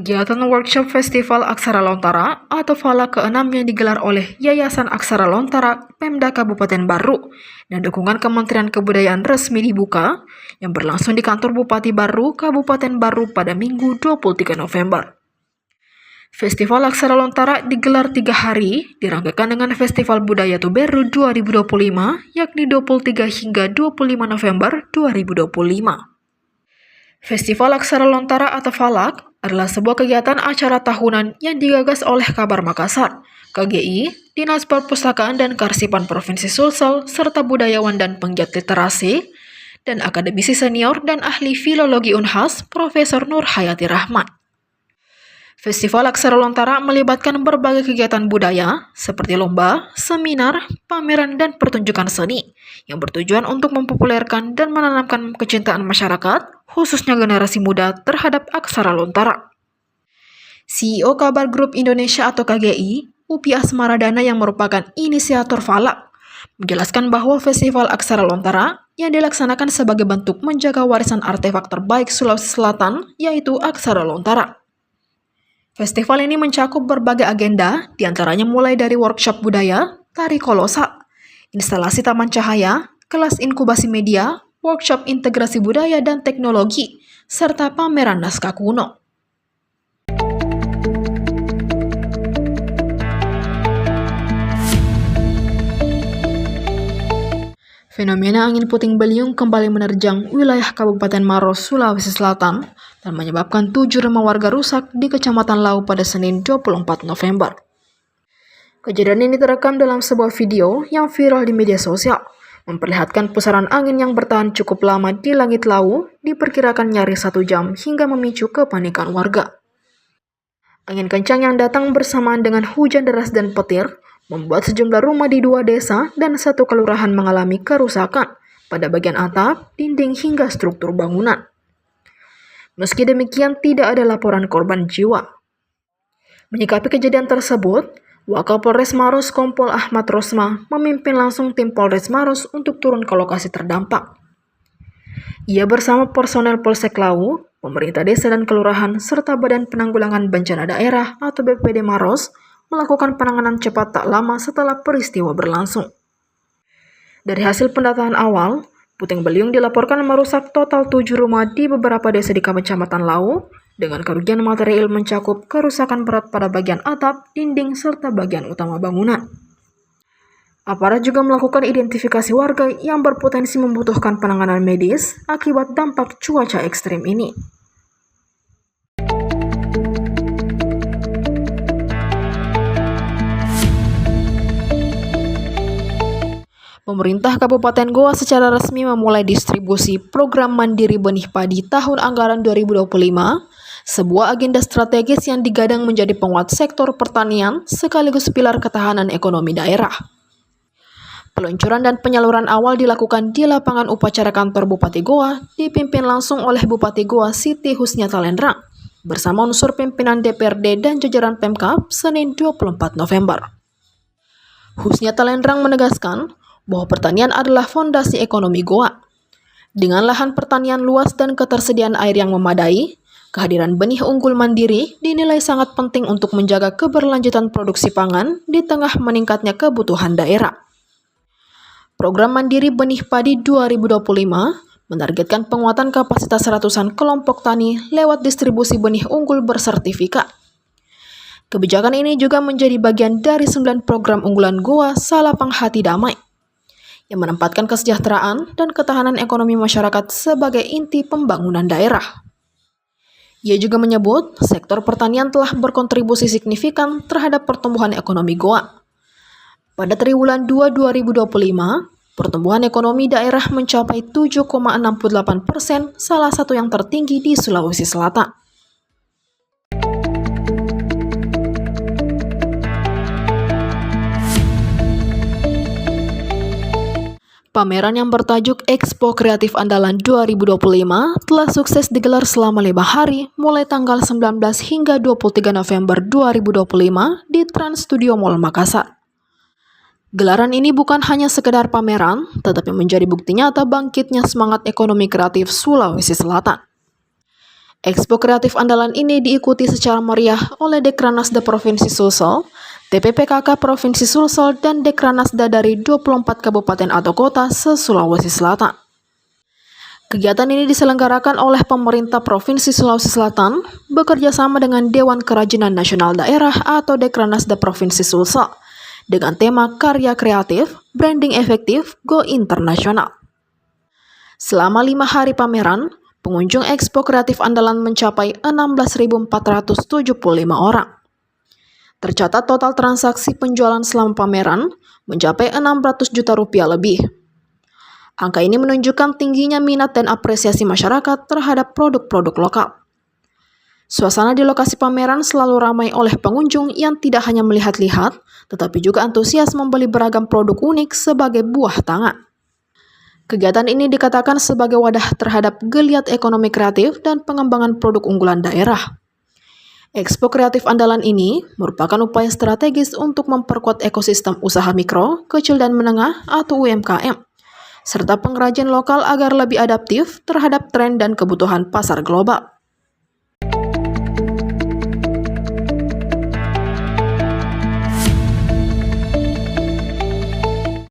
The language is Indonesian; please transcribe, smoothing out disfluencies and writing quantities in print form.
Kegiatan workshop Festival Aksara Lontara atau FALA ke-6 yang digelar oleh Yayasan Aksara Lontara Pemda Kabupaten Baru dan dukungan Kementerian Kebudayaan resmi dibuka yang berlangsung di kantor Bupati Baru, Kabupaten Baru pada Minggu 23 November. Festival Aksara Lontara digelar 3 hari, dirangkaikan dengan Festival Budaya Tuberu 2025, yakni 23 hingga 25 November 2025. Festival Aksara Lontara atau FALAK adalah sebuah kegiatan acara tahunan yang digagas oleh Kabar Makassar, KGI, Dinas Perpustakaan dan Kearsipan Provinsi Sulsel, serta budayawan dan penggiat literasi, dan akademisi senior dan ahli filologi Unhas, Profesor Nur Hayati Rahmat. Festival Aksara Lontara melibatkan berbagai kegiatan budaya seperti lomba, seminar, pameran, dan pertunjukan seni yang bertujuan untuk mempopulerkan dan menanamkan kecintaan masyarakat, khususnya generasi muda terhadap Aksara Lontara. CEO Kabar Group Indonesia atau KGI, Upi Asmaradana yang merupakan inisiator FALAK, menjelaskan bahwa Festival Aksara Lontara yang dilaksanakan sebagai bentuk menjaga warisan artefak terbaik Sulawesi Selatan, yaitu Aksara Lontara. Festival ini mencakup berbagai agenda, diantaranya mulai dari workshop budaya, tari kolosa, instalasi taman cahaya, kelas inkubasi media, workshop integrasi budaya dan teknologi, serta pameran naskah kuno. Fenomena angin puting beliung kembali menerjang wilayah Kabupaten Maros, Sulawesi Selatan dan menyebabkan 7 rumah warga rusak di Kecamatan Lau pada Senin 24 November. Kejadian ini terekam dalam sebuah video yang viral di media sosial, memperlihatkan pusaran angin yang bertahan cukup lama di langit Lau, diperkirakan nyaris 1 jam hingga memicu kepanikan warga. Angin kencang yang datang bersamaan dengan hujan deras dan petir membuat sejumlah rumah di 2 desa dan 1 kelurahan mengalami kerusakan pada bagian atap, dinding, hingga struktur bangunan. Meski demikian, tidak ada laporan korban jiwa. Menyikapi kejadian tersebut, Wakapolres Maros Kompol Ahmad Rosma memimpin langsung tim Polres Maros untuk turun ke lokasi terdampak. Ia bersama personel Polsek Lau, pemerintah desa dan kelurahan, serta Badan Penanggulangan Bencana Daerah atau BPD Maros melakukan penanganan cepat tak lama setelah peristiwa berlangsung. Dari hasil pendataan awal, puting beliung dilaporkan merusak total 7 rumah di beberapa desa di Kecamatan Lau, dengan kerugian material mencakup kerusakan berat pada bagian atap, dinding, serta bagian utama bangunan. Aparat juga melakukan identifikasi warga yang berpotensi membutuhkan penanganan medis akibat dampak cuaca ekstrim ini. Pemerintah Kabupaten Goa secara resmi memulai distribusi program Mandiri Benih Padi tahun anggaran 2025, sebuah agenda strategis yang digadang menjadi penguat sektor pertanian sekaligus pilar ketahanan ekonomi daerah. Peluncuran dan penyaluran awal dilakukan di lapangan upacara kantor Bupati Goa, dipimpin langsung oleh Bupati Goa Siti Husniata Lendrang, bersama unsur pimpinan DPRD dan jajaran Pemkab Senin 24 November. Husniata Lendrang menegaskan bahwa pertanian adalah fondasi ekonomi Goa. Dengan lahan pertanian luas dan ketersediaan air yang memadai, kehadiran benih unggul mandiri dinilai sangat penting untuk menjaga keberlanjutan produksi pangan di tengah meningkatnya kebutuhan daerah. Program Mandiri Benih Padi 2025 menargetkan penguatan kapasitas ratusan kelompok tani lewat distribusi benih unggul bersertifikat. Kebijakan ini juga menjadi bagian dari 9 program unggulan Goa Salapang Hati Damai, yang menempatkan kesejahteraan dan ketahanan ekonomi masyarakat sebagai inti pembangunan daerah. Ia juga menyebut sektor pertanian telah berkontribusi signifikan terhadap pertumbuhan ekonomi Goa. Pada triwulan 2 2025, pertumbuhan ekonomi daerah mencapai 7,68%, salah satu yang tertinggi di Sulawesi Selatan. Pameran yang bertajuk Expo Kreatif Andalan 2025 telah sukses digelar selama 5 hari mulai tanggal 19 hingga 23 November 2025 di Trans Studio Mall Makassar. Gelaran ini bukan hanya sekedar pameran, tetapi menjadi bukti nyata bangkitnya semangat ekonomi kreatif Sulawesi Selatan. Expo kreatif andalan ini diikuti secara meriah oleh Dekranasda Provinsi Sulsel, TPPKK Provinsi Sulsel, dan Dekranasda dari 24 kabupaten atau kota se-Sulawesi Selatan. Kegiatan ini diselenggarakan oleh pemerintah Provinsi Sulawesi Selatan bekerja sama dengan Dewan Kerajinan Nasional Daerah atau Dekranasda Provinsi Sulsel dengan tema Karya Kreatif, Branding Efektif, Go Internasional. Selama 5 hari pameran, pengunjung Expo Kreatif Andalan mencapai 16.475 orang. Tercatat total transaksi penjualan selama pameran mencapai 600 juta rupiah lebih. Angka ini menunjukkan tingginya minat dan apresiasi masyarakat terhadap produk-produk lokal. Suasana di lokasi pameran selalu ramai oleh pengunjung yang tidak hanya melihat-lihat, tetapi juga antusias membeli beragam produk unik sebagai buah tangan. Kegiatan ini dikatakan sebagai wadah terhadap geliat ekonomi kreatif dan pengembangan produk unggulan daerah. Expo Kreatif Andalan ini merupakan upaya strategis untuk memperkuat ekosistem usaha mikro, kecil dan menengah atau UMKM, serta pengrajin lokal agar lebih adaptif terhadap tren dan kebutuhan pasar global.